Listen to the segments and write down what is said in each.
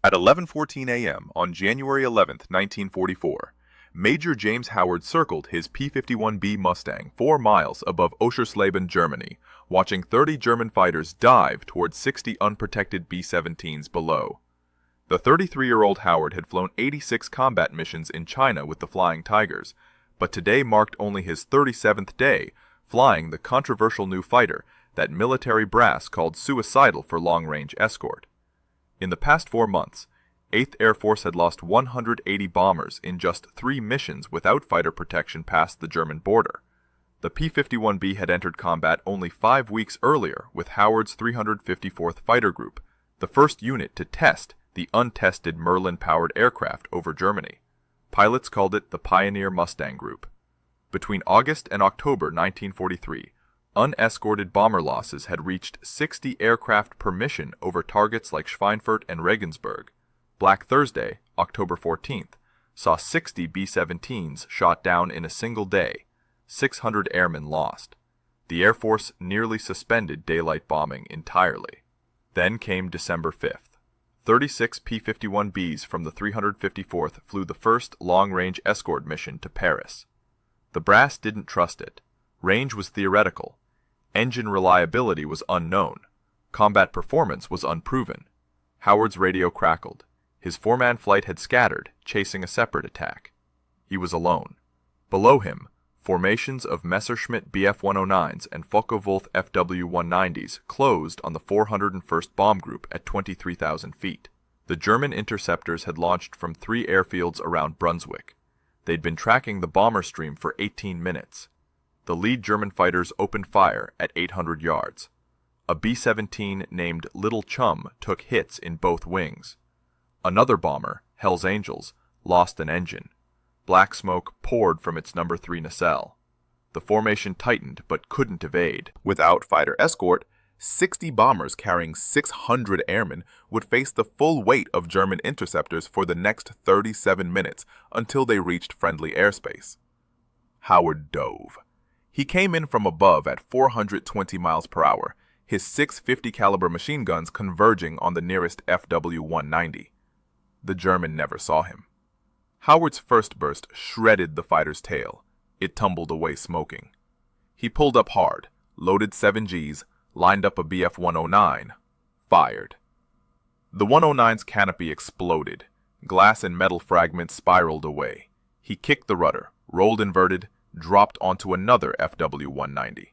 At 11:14 a.m. on January 11, 1944, Major James Howard circled his P-51B Mustang 4 miles above Oschersleben, Germany, watching 30 German fighters dive towards 60 unprotected B-17s below. The 33-year-old Howard had flown 86 combat missions in China with the Flying Tigers, but today marked only his 37th day flying the controversial new fighter that military brass called suicidal for long-range escort. In the past 4 months, 8th Air Force had lost 180 bombers in just 3 missions without fighter protection past the German border. The P-51B had entered combat only 5 weeks earlier with Howard's 354th Fighter Group, the first unit to test the untested Merlin-powered aircraft over Germany. Pilots called it the Pioneer Mustang Group. Between August and October 1943, unescorted bomber losses had reached 60 aircraft per mission over targets like Schweinfurt and Regensburg. Black Thursday, October 14th, saw 60 B-17s shot down in a single day, 600 airmen lost. The Air Force nearly suspended daylight bombing entirely. Then came December 5th. 36 P-51Bs from the 354th flew the first long-range escort mission to Paris. The brass didn't trust it. Range was theoretical. Engine reliability was unknown. Combat performance was unproven. Howard's radio crackled. His 4-man flight had scattered, chasing a separate attack. He was alone. Below him, formations of Messerschmitt Bf-109s and Focke-Wulf FW-190s closed on the 401st Bomb Group at 23,000 feet. The German interceptors had launched from 3 airfields around Brunswick. They'd been tracking the bomber stream for 18 minutes. The lead German fighters opened fire at 800 yards. A B-17 named Little Chum took hits in both wings. Another bomber, Hell's Angels, lost an engine. Black smoke poured from its number 3 nacelle. The formation tightened but couldn't evade. Without fighter escort, 60 bombers carrying 600 airmen would face the full weight of German interceptors for the next 37 minutes until they reached friendly airspace. Howard dove. He came in from above at 420 miles per hour, his 650 caliber machine guns converging on the nearest FW-190. The German never saw him. Howard's first burst shredded the fighter's tail. It tumbled away smoking. He pulled up hard, loaded 7Gs, lined up a Bf-109, fired. The 109's canopy exploded. Glass and metal fragments spiraled away. He kicked the rudder, rolled inverted, dropped onto another FW-190.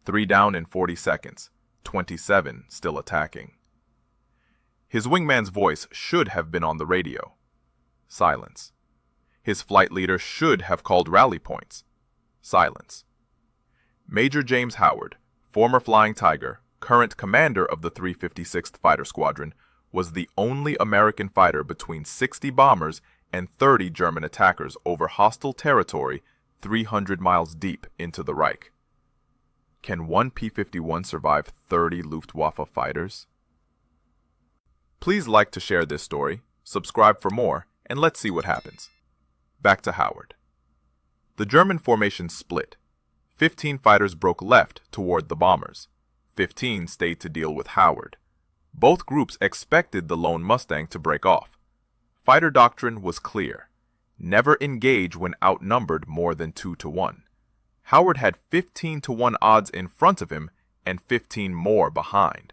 3 down in 40 seconds, 27 still attacking. His wingman's voice should have been on the radio. Silence. His flight leader should have called rally points. Silence. Major James Howard, former Flying Tiger, current commander of the 356th Fighter Squadron, was the only American fighter between 60 bombers and 30 German attackers over hostile territory 300 miles deep into the Reich. Can one P-51 survive 30 Luftwaffe fighters? Please like to share this story, subscribe for more, and let's see what happens. Back to Howard. The German formation split. 15 fighters broke left toward the bombers. 15 stayed to deal with Howard. Both groups expected the lone Mustang to break off. Fighter doctrine was clear. Never engage when outnumbered more than 2-1. Howard had 15-1 odds in front of him and 15 more behind.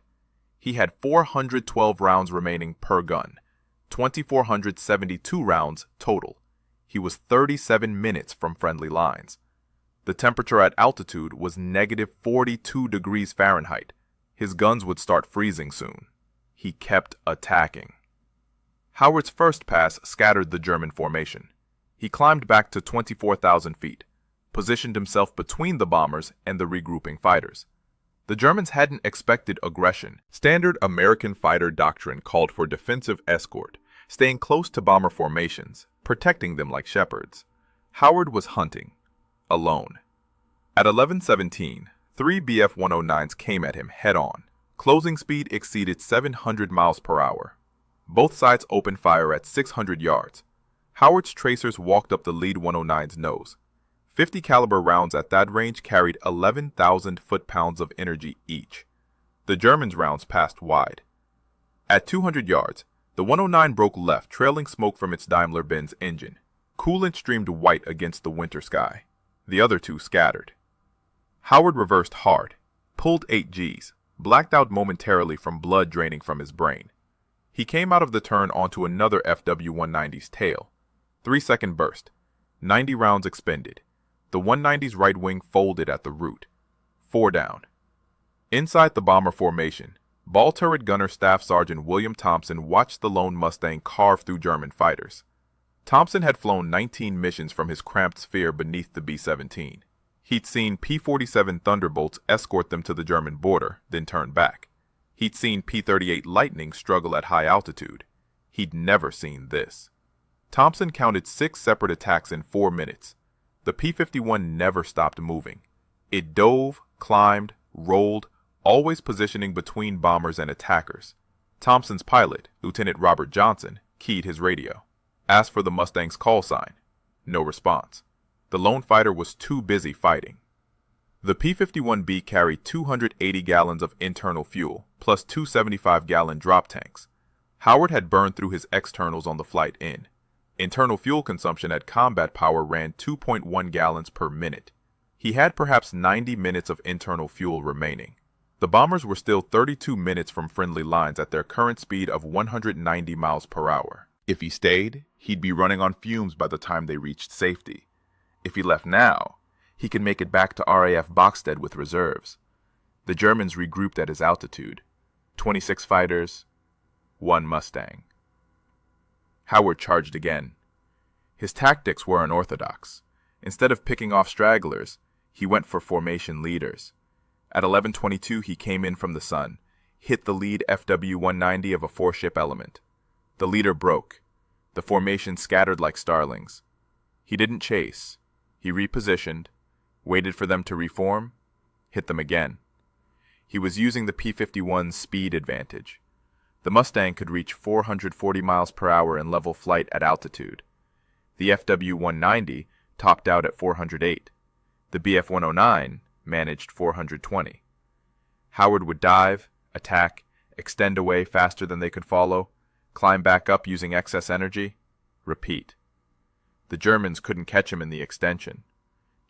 He had 412 rounds remaining per gun, 2,472 rounds total. He was 37 minutes from friendly lines. The temperature at altitude was negative 42 degrees Fahrenheit. His guns would start freezing soon. He kept attacking. Howard's first pass scattered the German formation. He climbed back to 24,000 feet, positioned himself between the bombers and the regrouping fighters. The Germans hadn't expected aggression. Standard American fighter doctrine called for defensive escort, staying close to bomber formations, protecting them like shepherds. Howard was hunting, alone. At 11:17, 3 Bf-109s came at him head-on. Closing speed exceeded 700 miles per hour. Both sides opened fire at 600 yards. Howard's tracers walked up the lead 109's nose. 50 caliber rounds at that range carried 11,000 foot-pounds of energy each. The Germans' rounds passed wide. At 200 yards, The 109 broke left, trailing smoke from its Daimler-Benz engine. Coolant streamed white against the winter sky. The other two scattered. Howard reversed hard, pulled 8 Gs, blacked out momentarily from blood draining from his brain. He came out of the turn onto another FW-190's tail. 3-second burst. 90 rounds expended. The 190's right wing folded at the root. 4 down. Inside the bomber formation, ball turret gunner Staff Sergeant William Thompson watched the lone Mustang carve through German fighters. Thompson had flown 19 missions from his cramped sphere beneath the B-17. He'd seen P-47 Thunderbolts escort them to the German border, then turn back. He'd seen P-38 Lightning struggle at high altitude. He'd never seen this. Thompson counted 6 separate attacks in 4 minutes. The P-51 never stopped moving. It dove, climbed, rolled, always positioning between bombers and attackers. Thompson's pilot, Lieutenant Robert Johnson, keyed his radio. Asked for the Mustang's call sign. No response. The lone fighter was too busy fighting. The P-51B carried 280 gallons of internal fuel, plus 2 75-gallon drop tanks. Howard had burned through his externals on the flight in. Internal fuel consumption at combat power ran 2.1 gallons per minute. He had perhaps 90 minutes of internal fuel remaining. The bombers were still 32 minutes from friendly lines at their current speed of 190 miles per hour. If he stayed, he'd be running on fumes by the time they reached safety. If he left now, he could make it back to RAF Boxstead with reserves. The Germans regrouped at his altitude. 26 fighters, 1 Mustang. Howard charged again. His tactics were unorthodox. Instead of picking off stragglers, he went for formation leaders. At 11:22, he came in from the sun, hit the lead FW-190 of a 4-ship element. The leader broke. The formation scattered like starlings. He didn't chase. He repositioned, waited for them to reform, hit them again. He was using the P-51's speed advantage. The Mustang could reach 440 miles per hour in level flight at altitude. The FW-190 topped out at 408. The BF-109 managed 420. Howard would dive, attack, extend away faster than they could follow, climb back up using excess energy, repeat. The Germans couldn't catch him in the extension.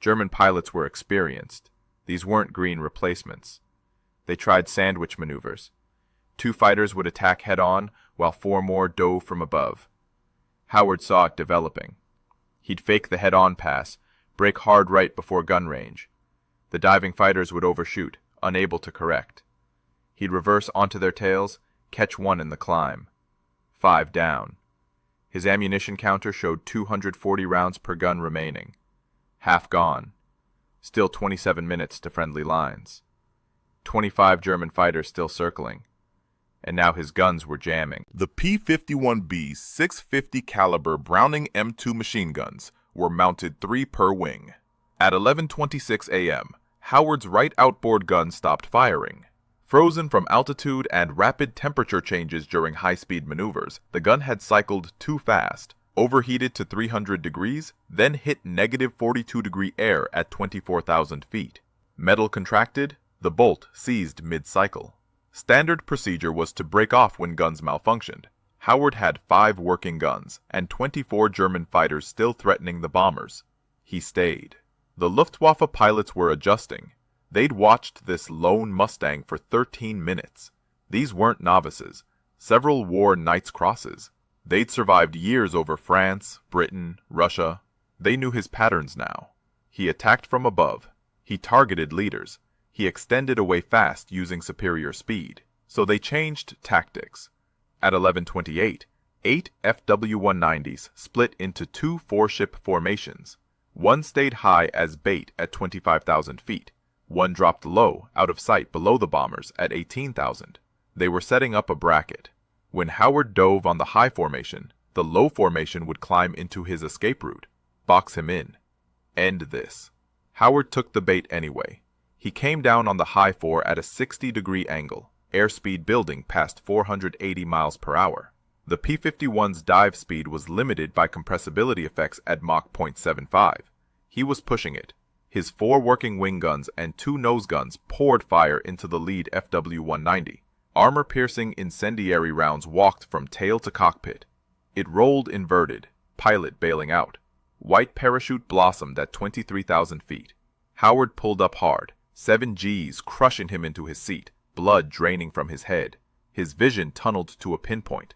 German pilots were experienced. These weren't green replacements. They tried sandwich maneuvers. 2 fighters would attack head-on, while 4 more dove from above. Howard saw it developing. He'd fake the head-on pass, brake hard right before gun range. The diving fighters would overshoot, unable to correct. He'd reverse onto their tails, catch 1 in the climb. 5 down. His ammunition counter showed 240 rounds per gun remaining. Half gone. Still 27 minutes to friendly lines. 25 German fighters still circling. And now his guns were jamming. The P-51B's 650 caliber Browning M2 machine guns were mounted 3 per wing. At 11:26 a.m., Howard's right outboard gun stopped firing. Frozen from altitude and rapid temperature changes during high-speed maneuvers, the gun had cycled too fast, overheated to 300 degrees, then hit negative 42-degree air at 24,000 feet. Metal contracted, the bolt seized mid-cycle. Standard procedure was to break off when guns malfunctioned. Howard had 5 working guns and 24 German fighters still threatening the bombers. He stayed. The Luftwaffe pilots were adjusting. They'd watched this lone Mustang for 13 minutes. These weren't novices. Several wore Knight's Crosses. They'd survived years over France, Britain, Russia. They knew his patterns now. He attacked from above. He targeted leaders. He extended away fast using superior speed. So they changed tactics. At 11:28, 8 FW-190s split into 2 4-ship formations. One stayed high as bait at 25,000 feet. One dropped low, out of sight below the bombers at 18,000. They were setting up a bracket. When Howard dove on the high formation, the low formation would climb into his escape route, box him in. End this. Howard took the bait anyway. He came down on the high 4 at a 60-degree angle, airspeed building past 480 miles per hour. The P-51's dive speed was limited by compressibility effects at Mach 0.75. He was pushing it. His 4 working wing guns and 2 nose guns poured fire into the lead FW-190. Armor-piercing incendiary rounds walked from tail to cockpit. It rolled inverted, pilot bailing out. White parachute blossomed at 23,000 feet. Howard pulled up hard, 7 Gs crushing him into his seat, blood draining from his head. His vision tunneled to a pinpoint.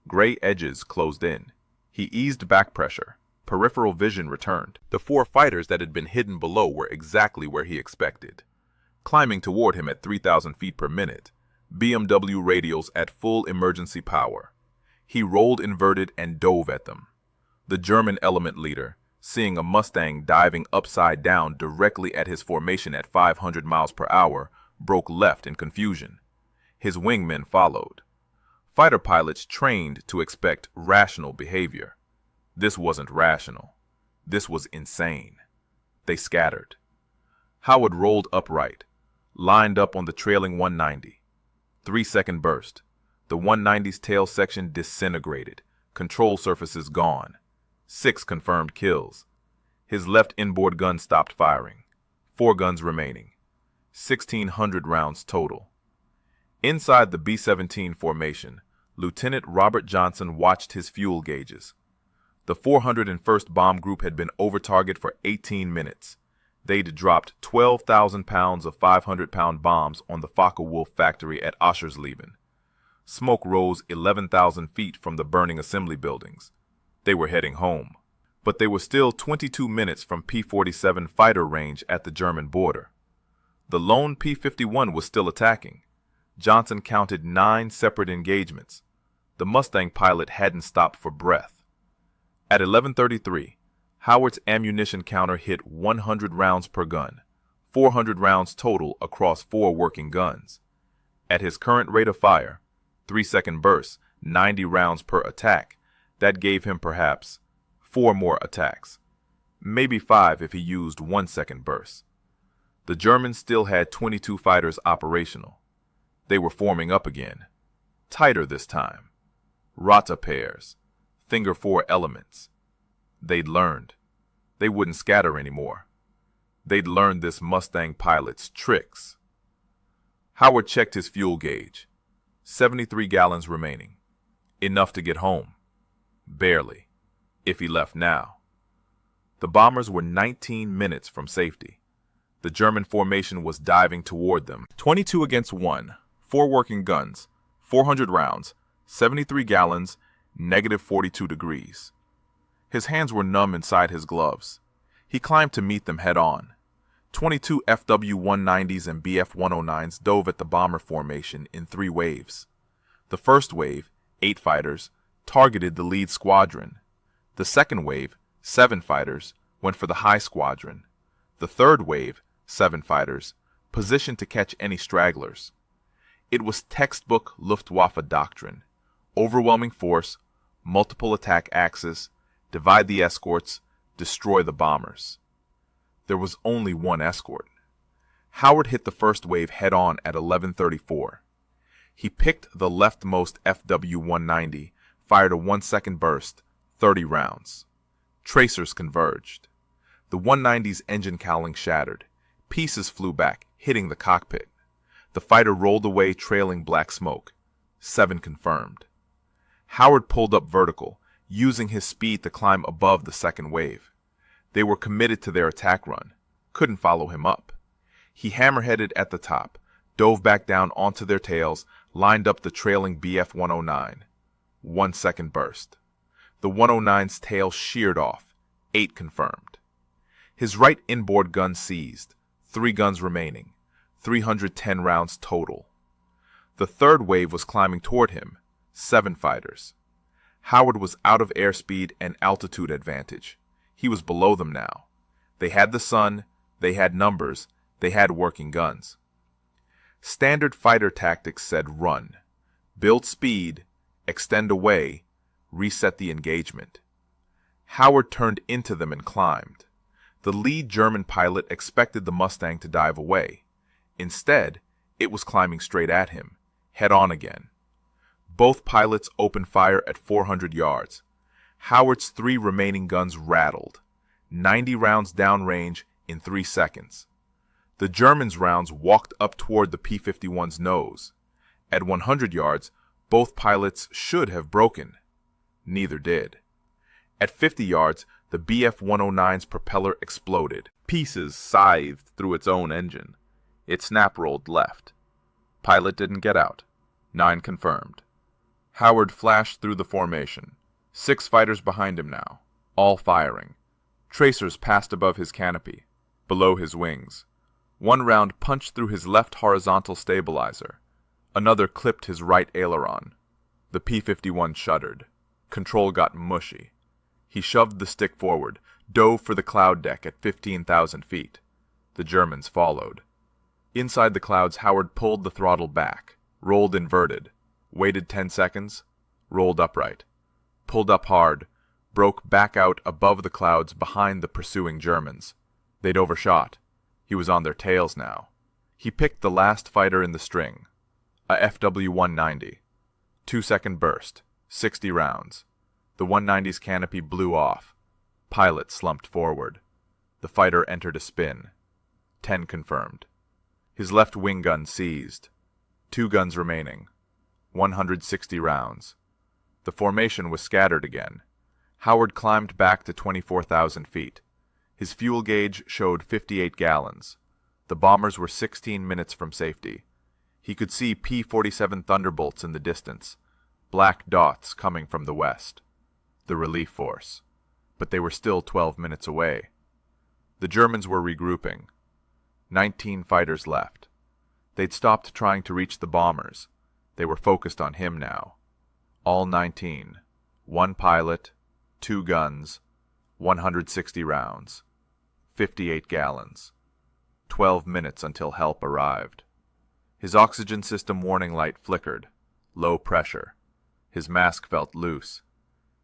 Gray edges closed in. He eased back pressure. Peripheral vision returned. The 4 fighters that had been hidden below were exactly where he expected. Climbing toward him at 3,000 feet per minute, BMW radials at full emergency power. He rolled inverted and dove at them. The German element leader, seeing a Mustang diving upside down directly at his formation at 500 miles per hour, broke left in confusion. His wingmen followed. Fighter pilots trained to expect rational behavior. This wasn't rational. This was insane. They scattered. Howard rolled upright, lined up on the trailing 190. 3-second burst. The 190's tail section disintegrated. Control surfaces gone. 6 confirmed kills. His left inboard gun stopped firing. 4 guns remaining. 1,600 rounds total. Inside the B-17 formation, Lieutenant Robert Johnson watched his fuel gauges. The 401st Bomb Group had been over target for 18 minutes. They'd dropped 12,000 pounds of 500-pound bombs on the Focke-Wulf factory at Oschersleben. Smoke rose 11,000 feet from the burning assembly buildings. They were heading home. But they were still 22 minutes from P-47 fighter range at the German border. The lone P-51 was still attacking. Johnson counted 9 separate engagements. The Mustang pilot hadn't stopped for breath. At 11:33, Howard's ammunition counter hit 100 rounds per gun, 400 rounds total across 4 working guns. At his current rate of fire, 3-second bursts, 90 rounds per attack, that gave him perhaps 4 more attacks, maybe 5 if he used 1-second bursts. The Germans still had 22 fighters operational. They were forming up again, tighter this time. Rata pairs, finger 4 elements. They'd learned. They wouldn't scatter anymore. They'd learned this Mustang pilot's tricks. Howard checked his fuel gauge. 73 gallons remaining. Enough to get home. Barely, if he left now. The bombers were 19 minutes from safety. The German formation was diving toward them. 22 against 1, 4 working guns, 400 rounds, 73 gallons, negative 42 degrees. His hands were numb inside his gloves. He climbed to meet them head-on. 22 FW-190s and BF-109s dove at the bomber formation in 3 waves. The first wave, 8 fighters, targeted the lead squadron. The second wave, 7 fighters, went for the high squadron. The third wave, 7 fighters, positioned to catch any stragglers. It was textbook Luftwaffe doctrine. Overwhelming force, multiple attack axes, divide the escorts, destroy the bombers. There was only one escort. Howard hit the first wave head-on at 11:34. He picked the leftmost FW-190, fired a 1-second burst, 30 rounds. Tracers converged. The 190's engine cowling shattered. Pieces flew back, hitting the cockpit. The fighter rolled away, trailing black smoke. 7 confirmed. Howard pulled up vertical, using his speed to climb above the second wave. They were committed to their attack run. Couldn't follow him up. He hammerheaded at the top, dove back down onto their tails, lined up the trailing BF-109. 1-second burst. The 109's tail sheared off. 8 confirmed. His right inboard gun seized. 3 guns remaining. 310 rounds total. The third wave was climbing toward him. 7 fighters. Howard was out of airspeed and altitude advantage. He was below them now. They had the sun, they had numbers, they had working guns. Standard fighter tactics said run, build speed, extend away, reset the engagement. Howard turned into them and climbed. The lead German pilot expected the Mustang to dive away. Instead, it was climbing straight at him, head on again. Both pilots opened fire at 400 yards. Howard's 3 remaining guns rattled. 90 rounds downrange in 3 seconds. The Germans' rounds walked up toward the P-51's nose. At 100 yards, both pilots should have broken. Neither did. At 50 yards, the Bf-109's propeller exploded. Pieces scythed through its own engine. It snap-rolled left. Pilot didn't get out. 9 confirmed. Howard flashed through the formation. 6 fighters behind him now, all firing. Tracers passed above his canopy, below his wings. One round punched through his left horizontal stabilizer. Another clipped his right aileron. The P-51 shuddered. Control got mushy. He shoved the stick forward, dove for the cloud deck at 15,000 feet. The Germans followed. Inside the clouds, Howard pulled the throttle back, rolled inverted, waited 10 seconds, rolled upright, pulled up hard, broke back out above the clouds behind the pursuing Germans. They'd overshot. He was on their tails now. He picked the last fighter in the string, a FW-190. 2-second burst, 60 rounds. The 190's canopy blew off. Pilot slumped forward. The fighter entered a spin. 10 confirmed. His left wing gun seized. 2 guns remaining. 160 rounds. The formation was scattered again. Howard climbed back to 24,000 feet. His fuel gauge showed 58 gallons. The bombers were 16 minutes from safety. He could see P-47 Thunderbolts in the distance, black dots coming from the west. The relief force. But they were still 12 minutes away. The Germans were regrouping. 19 fighters left. They'd stopped trying to reach the bombers. They were focused on him now. All 19. 1 pilot, 2 guns, 160 rounds, 58 gallons. 12 minutes until help arrived. His oxygen system warning light flickered. Low pressure. His mask felt loose.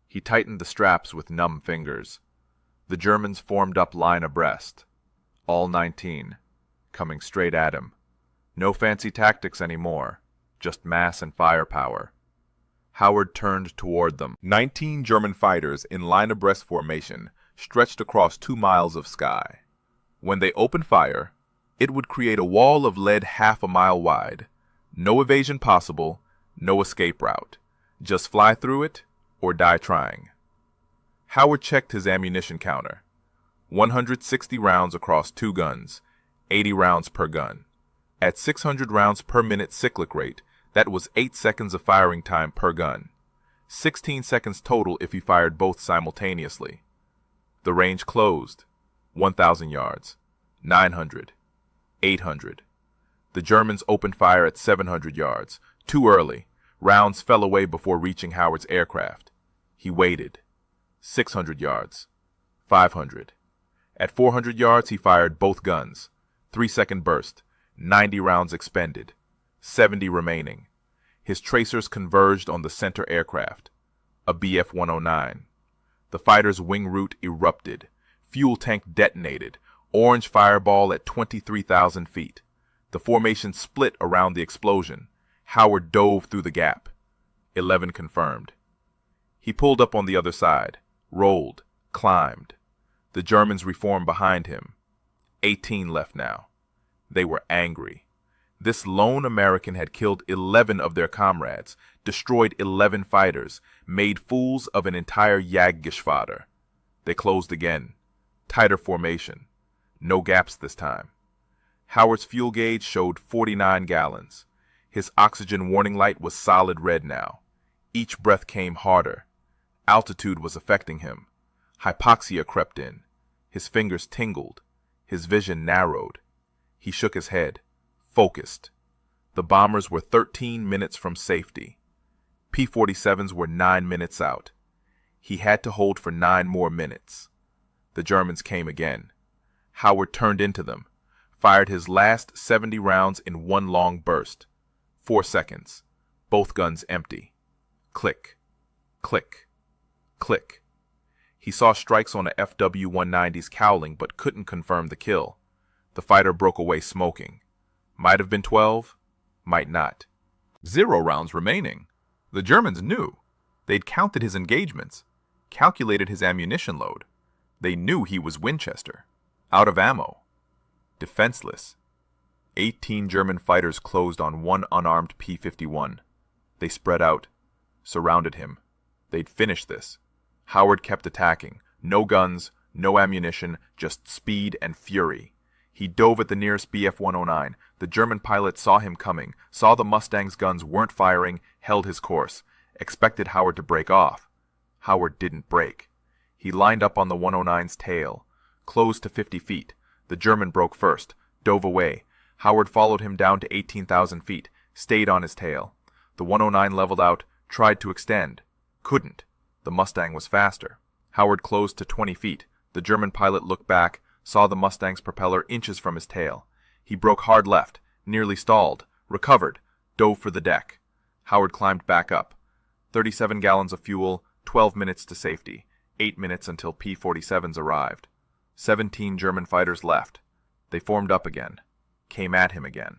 He tightened the straps with numb fingers. The Germans formed up line abreast. All 19. Coming straight at him. No fancy tactics anymore. Just mass and firepower. Howard turned toward them. 19 German fighters in line abreast formation stretched across 2 miles of sky. When they opened fire, it would create a wall of lead half a mile wide. No evasion possible, no escape route. Just fly through it or die trying. Howard checked his ammunition counter. 160 rounds across 2 guns, 80 rounds per gun. At 600 rounds per minute cyclic rate, that was 8 seconds of firing time per gun. 16 seconds total if he fired both simultaneously. The range closed. 1,000 yards. 900. 800. The Germans opened fire at 700 yards. Too early. Rounds fell away before reaching Howard's aircraft. He waited. 600 yards. 500. At 400 yards, he fired both guns. 3-second burst. 90 rounds expended. 70 remaining. His tracers converged on the center aircraft, a Bf-109. The fighter's wing root erupted. Fuel tank detonated. Orange fireball at 23,000 feet. The formation split around the explosion. Howard dove through the gap. 11 confirmed. He pulled up on the other side, rolled, climbed. The Germans reformed behind him. 18 left now. They were angry. This lone American had killed 11 of their comrades, destroyed 11 fighters, made fools of an entire Jagdgeschwader. They closed again. Tighter formation. No gaps this time. Howard's fuel gauge showed 49 gallons. His oxygen warning light was solid red now. Each breath came harder. Altitude was affecting him. Hypoxia crept in. His fingers tingled. His vision narrowed. He shook his head. Focused. The bombers were 13 minutes from safety. P-47s were 9 minutes out. He had to hold for 9 more minutes. The Germans came again. Howard turned into them, fired his last 70 rounds in one long burst. 4 seconds. Both guns empty. Click. Click. Click. He saw strikes on a FW-190's cowling but couldn't confirm the kill. The fighter broke away smoking. Might have been 12, might not. 0 rounds remaining. The Germans knew. They'd counted his engagements, calculated his ammunition load. They knew he was Winchester, out of ammo, defenseless. 18 German fighters closed on one unarmed P-51. They spread out, surrounded him. They'd finish this. Howard kept attacking. No guns, no ammunition, just speed and fury. He dove at the nearest Bf-109. The German pilot saw him coming, saw the Mustang's guns weren't firing, held his course, expected Howard to break off. Howard didn't break. He lined up on the 109's tail, closed to 50 feet. The German broke first, dove away. Howard followed him down to 18,000 feet, stayed on his tail. The 109 leveled out, tried to extend. Couldn't. The Mustang was faster. Howard closed to 20 feet. The German pilot looked back, saw the Mustang's propeller inches from his tail. He broke hard left, nearly stalled, recovered, dove for the deck. Howard climbed back up. 37 gallons of fuel, 12 minutes to safety, 8 minutes until P-47s arrived. 17 German fighters left. They formed up again, came at him again.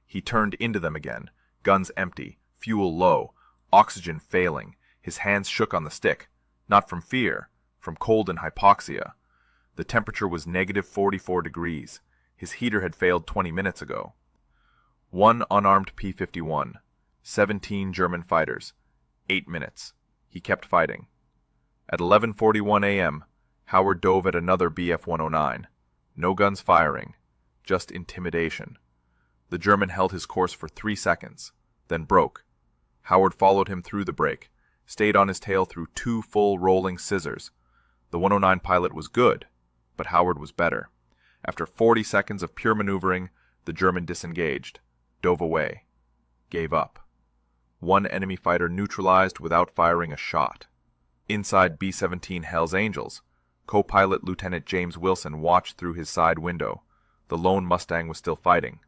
He turned into them again, guns empty, fuel low, oxygen failing. His hands shook on the stick, not from fear, from cold and hypoxia. The temperature was negative 44 degrees. His heater had failed 20 minutes ago. One unarmed P-51, 17 German fighters, 8 minutes. He kept fighting. At 11:41 a.m., Howard dove at another Bf-109. No guns firing, just intimidation. The German held his course for 3 seconds, then broke. Howard followed him through the break, stayed on his tail through 2 full rolling scissors. The 109 pilot was good, but Howard was better. After 40 seconds of pure maneuvering, the German disengaged, dove away, gave up. One enemy fighter neutralized without firing a shot. Inside B-17 Hell's Angels, co-pilot Lieutenant James Wilson watched through his side window. The lone Mustang was still fighting.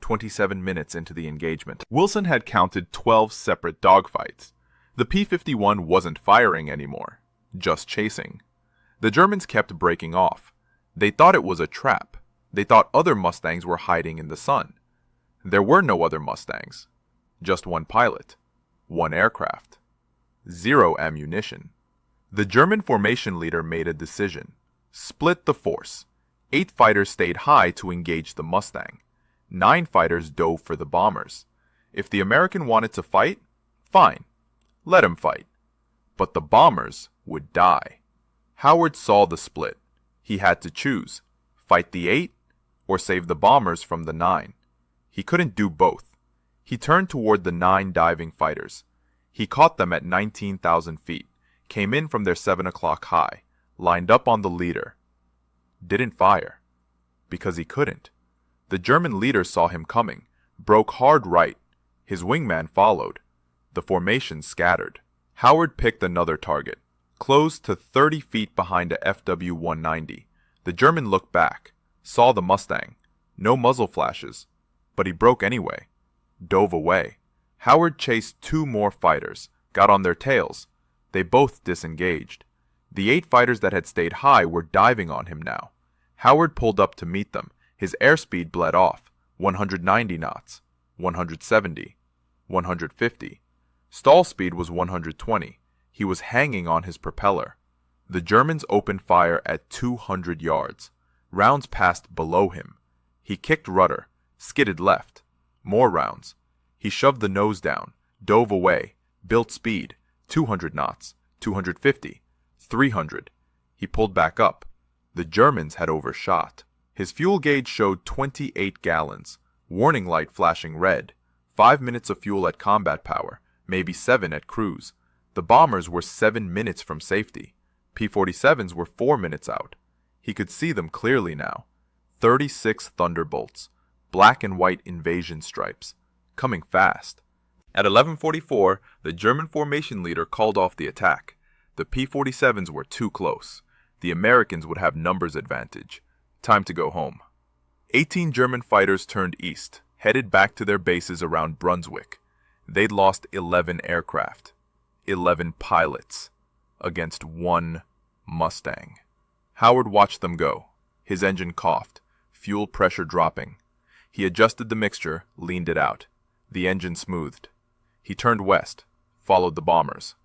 27 minutes into the engagement, Wilson had counted 12 separate dogfights. The P-51 wasn't firing anymore, just chasing. The Germans kept breaking off. They thought it was a trap. They thought other Mustangs were hiding in the sun. There were no other Mustangs. Just one pilot. One aircraft. 0 ammunition. The German formation leader made a decision. Split the force. 8 fighters stayed high to engage the Mustang. 9 fighters dove for the bombers. If the American wanted to fight, fine. Let him fight. But the bombers would die. Howard saw the split. He had to choose, fight the 8 or save the bombers from the 9. He couldn't do both. He turned toward the 9 diving fighters. He caught them at 19,000 feet, came in from their 7 o'clock high, lined up on the leader. Didn't fire, because he couldn't. The German leader saw him coming, broke hard right. His wingman followed. The formation scattered. Howard picked another target, closed to 30 feet behind a FW-190. The German looked back, saw the Mustang. No muzzle flashes, but he broke anyway. Dove away. Howard chased 2 more fighters, got on their tails. They both disengaged. The 8 fighters that had stayed high were diving on him now. Howard pulled up to meet them. His airspeed bled off. 190 knots, 170, 150. Stall speed was 120. He was hanging on his propeller. The Germans opened fire at 200 yards. Rounds passed below him. He kicked rudder, skidded left. More rounds. He shoved the nose down, dove away, built speed, 200 knots, 250, 300. He pulled back up. The Germans had overshot. His fuel gauge showed 28 gallons, warning light flashing red, 5 minutes of fuel at combat power, maybe 7 at cruise. The bombers were 7 minutes from safety. P-47s were 4 minutes out. He could see them clearly now. 36 Thunderbolts, black and white invasion stripes, coming fast. At 11:44, the German formation leader called off the attack. The P-47s were too close. The Americans would have numbers advantage. Time to go home. 18 German fighters turned east, headed back to their bases around Brunswick. They'd lost 11 aircraft, 11 pilots, against 1 Mustang. Howard watched them go. His engine coughed, fuel pressure dropping. He adjusted the mixture, leaned it out. The engine smoothed. He turned west, followed the bombers.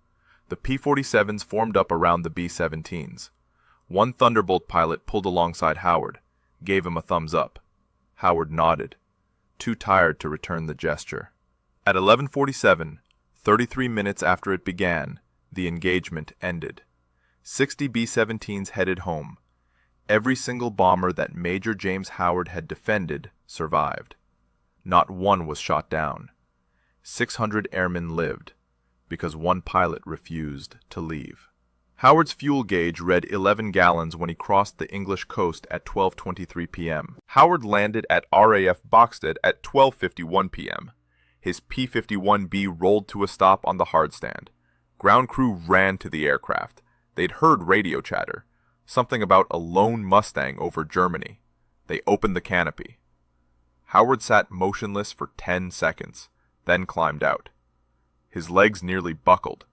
The P-47s formed up around the B-17s. One Thunderbolt pilot pulled alongside Howard, gave him a thumbs up. Howard nodded. too tired to return the gesture. At 11:47, 33 minutes after it began, the engagement ended. 60 B-17s headed home. Every single bomber that Major James Howard had defended survived. Not one was shot down. 600 airmen lived, because one pilot refused to leave. Howard's fuel gauge read 11 gallons when he crossed the English coast at 12:23 p.m. Howard landed at RAF Boxted at 12:51 p.m. His P-51B rolled to a stop on the hardstand. Ground crew ran to the aircraft. They'd heard radio chatter, something about a lone Mustang over Germany. They opened the canopy. Howard sat motionless for 10 seconds, then climbed out. His legs nearly buckled.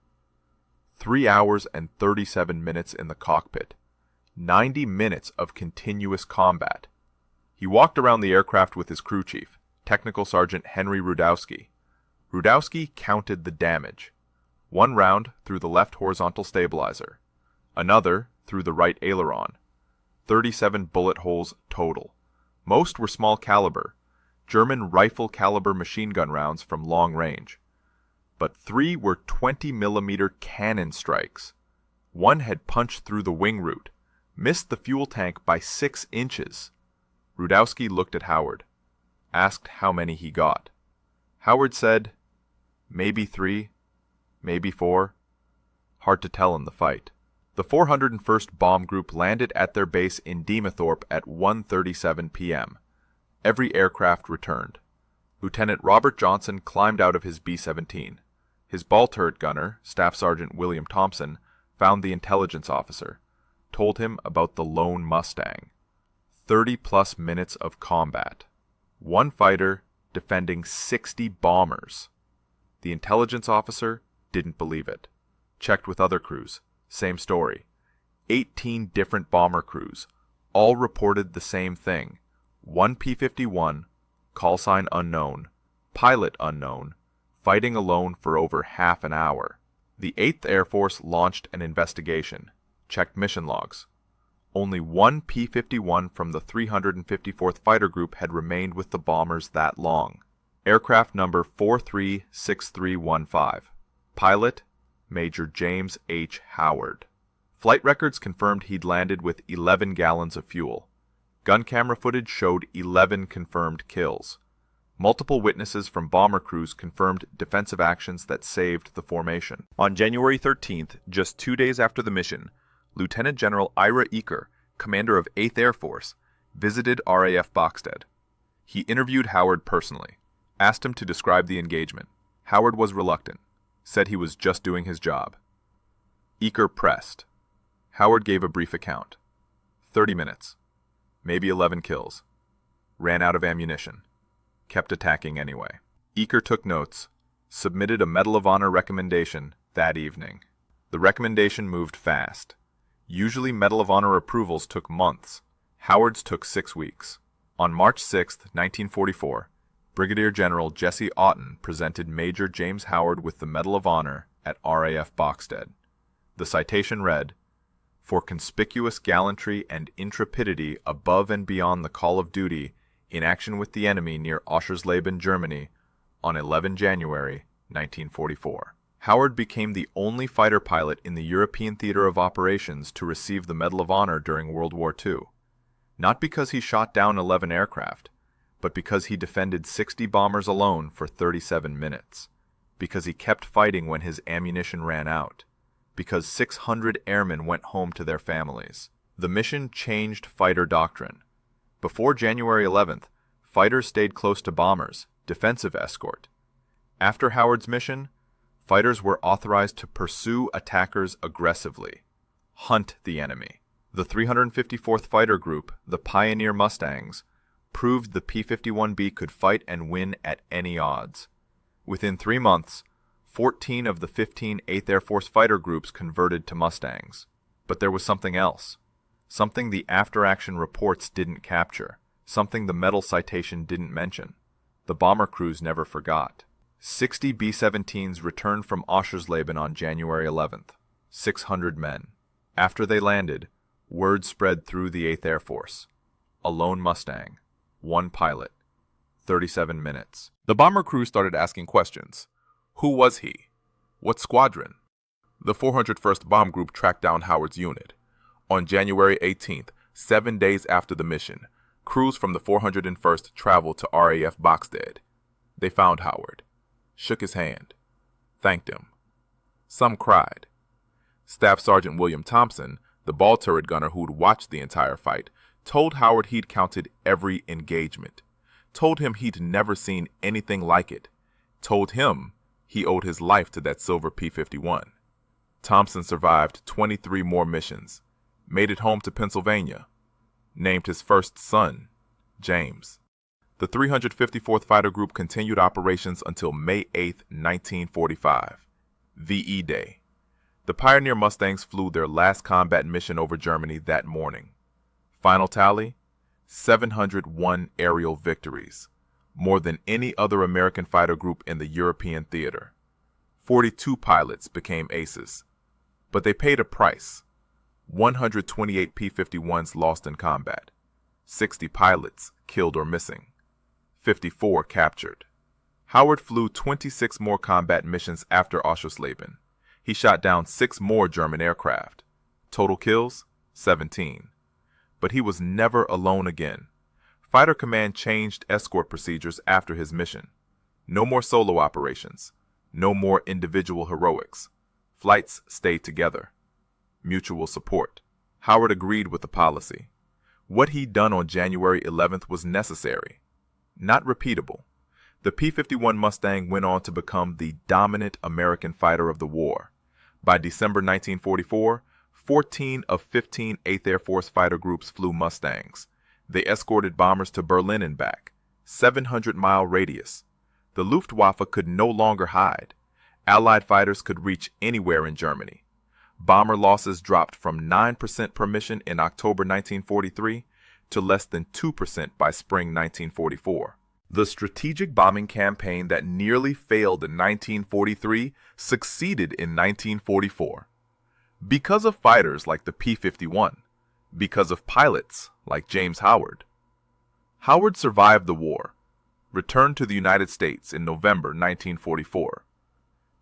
3 hours and 37 minutes in the cockpit. 90 minutes of continuous combat. He walked around the aircraft with his crew chief, Technical Sergeant Henry Rudowski. Rudowski counted the damage. 1 round through the left horizontal stabilizer. Another through the right aileron. 37 bullet holes total. Most were small caliber, German rifle caliber machine gun rounds from long range. But 3 were 20mm cannon strikes. 1 had punched through the wing root, missed the fuel tank by 6 inches. Rudowski looked at Howard, asked how many he got. Howard said, maybe 3, maybe 4. Hard to tell in the fight. The 401st Bomb Group landed at their base in Deemathorpe at 1:37 p.m. Every aircraft returned. Lieutenant Robert Johnson climbed out of his B-17. His ball turret gunner, Staff Sergeant William Thompson, found the intelligence officer, told him about the lone Mustang. 30-plus minutes of combat. 1 fighter defending 60 bombers. The intelligence officer didn't believe it. Checked with other crews. Same story. 18 different bomber crews. All reported the same thing. 1 P-51, call sign unknown, pilot unknown, fighting alone for over half an hour. The 8th Air Force launched an investigation, checked mission logs. Only 1 P-51 from the 354th Fighter Group had remained with the bombers that long. Aircraft number 436315. Pilot, Major James H. Howard. Flight records confirmed he'd landed with 11 gallons of fuel. Gun camera footage showed 11 confirmed kills. Multiple witnesses from bomber crews confirmed defensive actions that saved the formation. On January 13th, just 2 days after the mission, Lieutenant General Ira Eaker, commander of 8th Air Force, visited RAF Boxted. He interviewed Howard personally, asked him to describe the engagement. Howard was reluctant, said he was just doing his job. Eaker pressed. Howard gave a brief account. 30 minutes. Maybe 11 kills. Ran out of ammunition. Kept attacking anyway. Eaker took notes, submitted a Medal of Honor recommendation that evening. The recommendation moved fast. Usually Medal of Honor approvals took months. Howard's took 6 weeks. On March 6, 1944, Brigadier General Jesse Oughton presented Major James Howard with the Medal of Honor at RAF Boxted. The citation read, "For conspicuous gallantry and intrepidity above and beyond the call of duty in action with the enemy near Oschersleben, Germany, on 11 January 1944. Howard became the only fighter pilot in the European theater of operations to receive the Medal of Honor during World War II. Not because he shot down 11 aircraft, but because he defended 60 bombers alone for 37 minutes. Because he kept fighting when his ammunition ran out. Because 600 airmen went home to their families. The mission changed fighter doctrine. Before January 11th, fighters stayed close to bombers, defensive escort. After Howard's mission, fighters were authorized to pursue attackers aggressively, hunt the enemy. The 354th Fighter Group, the Pioneer Mustangs, proved the P-51B could fight and win at any odds. Within 3 months, 14 of the 15 8th Air Force fighter groups converted to Mustangs. But there was something else. Something the after-action reports didn't capture. Something the medal citation didn't mention. The bomber crews never forgot. 60 B-17s returned from Oschersleben on January 11th. 600 men. After they landed, word spread through the 8th Air Force. A lone Mustang. 1 pilot. 37 minutes. The bomber crew started asking questions. Who was he? What squadron? The 401st Bomb Group tracked down Howard's unit. On January 18th, 7 days after the mission, crews from the 401st traveled to RAF Boxstead. They found Howard, shook his hand, thanked him. Some cried. Staff Sergeant William Thompson, the ball turret gunner who'd watched the entire fight, told Howard he'd counted every engagement, told him he'd never seen anything like it, told him he owed his life to that silver P-51. Thompson survived 23 more missions, made it home to Pennsylvania, named his first son, James. The 354th Fighter Group continued operations until May 8, 1945, VE Day. The Pioneer Mustangs flew their last combat mission over Germany that morning. Final tally, 701 aerial victories, more than any other American fighter group in the European theater. 42 pilots became aces, but they paid a price. 128 P-51s lost in combat, 60 pilots killed or missing, 54 captured. Howard flew 26 more combat missions after Oschersleben. He shot down 6 more German aircraft. Total kills, 17. But he was never alone again. Fighter Command changed escort procedures after his mission. No more solo operations. No more individual heroics. Flights stayed together. Mutual support. Howard agreed with the policy. What he'd done on January 11th was necessary, not repeatable. The P-51 Mustang went on to become the dominant American fighter of the war. By December 1944, 14 of 15 8th Air Force fighter groups flew Mustangs. They escorted bombers to Berlin and back, 700-mile radius. The Luftwaffe could no longer hide. Allied fighters could reach anywhere in Germany. Bomber losses dropped from 9% per mission in October 1943 to less than 2% by spring 1944. The strategic bombing campaign that nearly failed in 1943 succeeded in 1944. Because of fighters like the P-51, because of pilots like James Howard. Howard survived the war, returned to the United States in November 1944.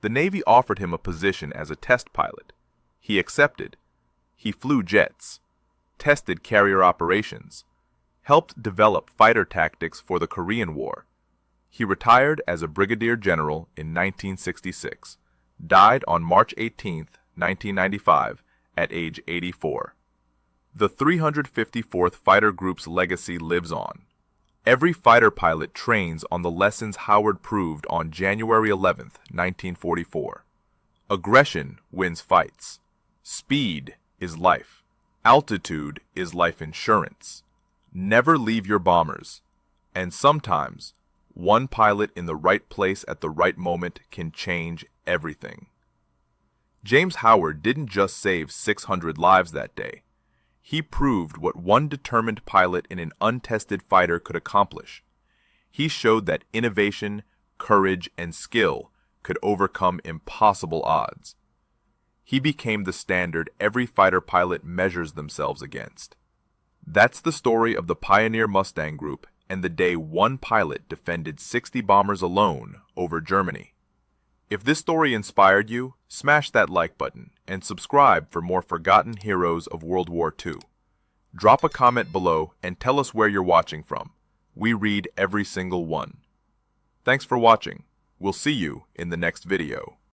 The Navy offered him a position as a test pilot. He accepted. He flew jets, tested carrier operations, helped develop fighter tactics for the Korean War. He retired as a brigadier general in 1966, died on March 18, 1995, at age 84. The 354th Fighter Group's legacy lives on. Every fighter pilot trains on the lessons Howard proved on January 11, 1944. Aggression wins fights. Speed is life. Altitude is life insurance. Never leave your bombers. And sometimes, one pilot in the right place at the right moment can change everything. James Howard didn't just save 600 lives that day. He proved what one determined pilot in an untested fighter could accomplish. He showed that innovation, courage, and skill could overcome impossible odds. He became the standard every fighter pilot measures themselves against. That's the story of the Pioneer Mustang Group and the day one pilot defended 60 bombers alone over Germany. If this story inspired you, smash that like button and subscribe for more forgotten heroes of World War II. Drop a comment below and tell us where you're watching from. We read every single one. Thanks for watching. We'll see you in the next video.